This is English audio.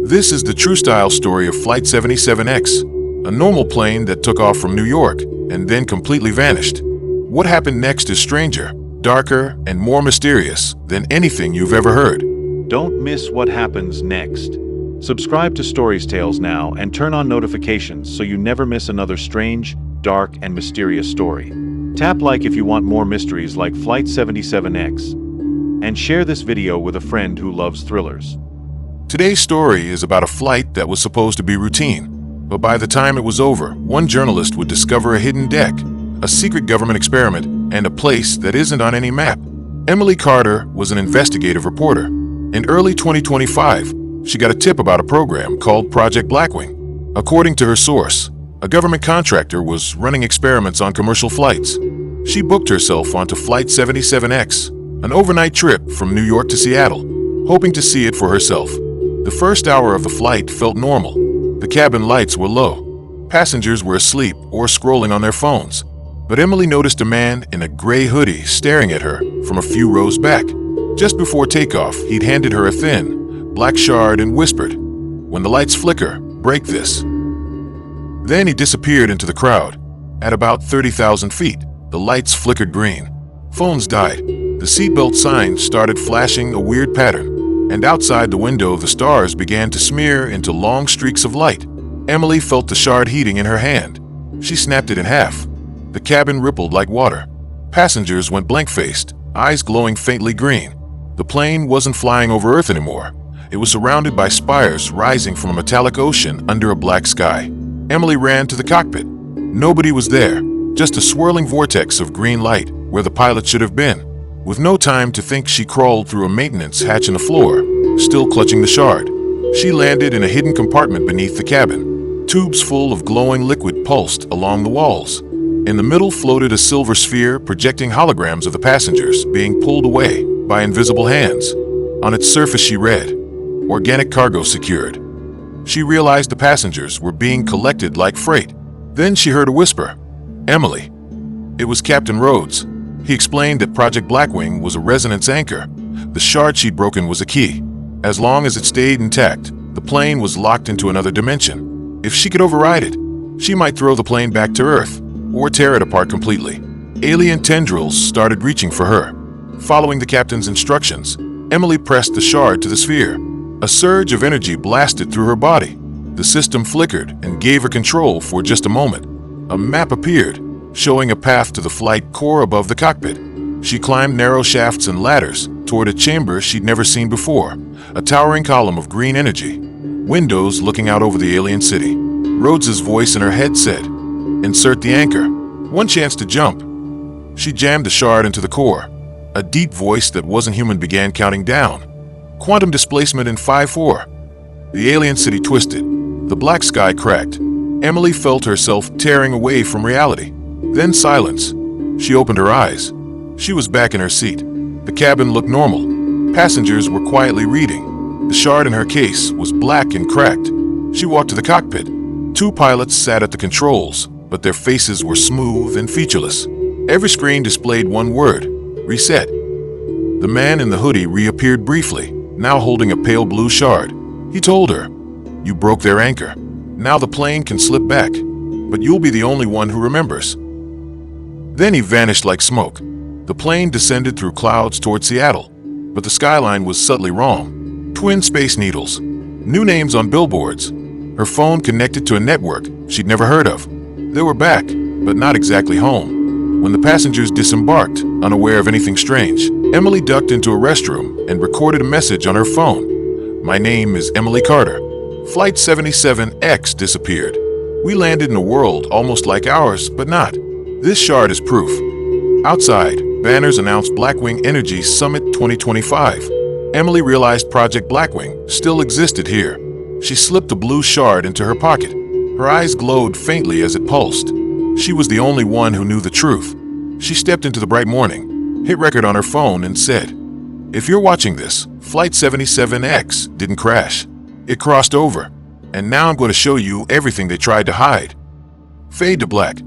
This is the true style story of Flight 77X, a normal plane that took off from New York and then completely vanished. What happened next is stranger, darker, and more mysterious than anything you've ever heard. Don't miss what happens next. Subscribe to Stories Tales now and turn on notifications so you never miss another strange, dark, and mysterious story. Tap like if you want more mysteries like Flight 77X. And share this video with a friend who loves thrillers. Today's story is about a flight that was supposed to be routine, but by the time it was over, one journalist would discover a hidden deck, a secret government experiment, and a place that isn't on any map. Emily Carter was an investigative reporter. In early 2025, she got a tip about a program called Project Blackwing. According to her source, a government contractor was running experiments on commercial flights. She booked herself onto Flight 77X, an overnight trip from New York to Seattle, hoping to see it for herself. The first hour of the flight felt normal. The cabin lights were low. Passengers were asleep or scrolling on their phones. But Emily noticed a man in a gray hoodie staring at her from a few rows back. Just before takeoff, he'd handed her a thin, black shard and whispered, "When the lights flicker, break this." Then he disappeared into the crowd. At about 30,000 feet, the lights flickered green. Phones died. The seatbelt sign started flashing a weird pattern, and outside the window the stars began to smear into long streaks of light. Emily felt the shard heating in her hand. She snapped it in half. The cabin rippled like water. Passengers went blank-faced, eyes glowing faintly green. The plane wasn't flying over Earth anymore. It was surrounded by spires rising from a metallic ocean under a black sky. Emily ran to the cockpit. Nobody was there, just a swirling vortex of green light where the pilot should have been. With no time to think, she crawled through a maintenance hatch in the floor, still clutching the shard. She landed in a hidden compartment beneath the cabin. Tubes full of glowing liquid pulsed along the walls. In the middle floated a silver sphere projecting holograms of the passengers being pulled away by invisible hands. On its surface she read, "Organic cargo secured." She realized the passengers were being collected like freight. Then she heard a whisper, "Emily." It was Captain Rhodes. He explained that Project Blackwing was a resonance anchor. The shard she'd broken was a key. As long as it stayed intact, the plane was locked into another dimension. If she could override it, she might throw the plane back to Earth, or tear it apart completely. Alien tendrils started reaching for her. Following the captain's instructions, Emily pressed the shard to the sphere. A surge of energy blasted through her body. The system flickered and gave her control for just a moment. A map appeared, showing a path to the flight core above the cockpit. She climbed narrow shafts and ladders toward a chamber she'd never seen before, a towering column of green energy. Windows looking out over the alien city. Rhodes's voice in her head said, "Insert the anchor. One chance to jump." She jammed the shard into the core. A deep voice that wasn't human began counting down. Quantum displacement in 5-4. The alien city twisted. The black sky cracked. Emily felt herself tearing away from reality. Then silence. She opened her eyes. She was back in her seat. The cabin looked normal. Passengers were quietly reading. The shard in her case was black and cracked. She walked to the cockpit. Two pilots sat at the controls, but their faces were smooth and featureless. Every screen displayed one word, "Reset." The man in the hoodie reappeared briefly, now holding a pale blue shard. He told her, "You broke their anchor. Now the plane can slip back, but you'll be the only one who remembers." Then he vanished like smoke. The plane descended through clouds toward Seattle, but the skyline was subtly wrong. Twin Space Needles. New names on billboards. Her phone connected to a network she'd never heard of. They were back, but not exactly home. When the passengers disembarked, unaware of anything strange, Emily ducked into a restroom and recorded a message on her phone. "My name is Emily Carter. Flight 77X disappeared. We landed in a world almost like ours, but not. This shard is proof." Outside, banners announced Blackwing Energy Summit 2025. Emily realized Project Blackwing still existed here. She slipped the blue shard into her pocket. Her eyes glowed faintly as it pulsed. She was the only one who knew the truth. She stepped into the bright morning, hit record on her phone, and said, "If you're watching this, Flight 77X didn't crash. It crossed over. And now I'm going to show you everything they tried to hide." Fade to black.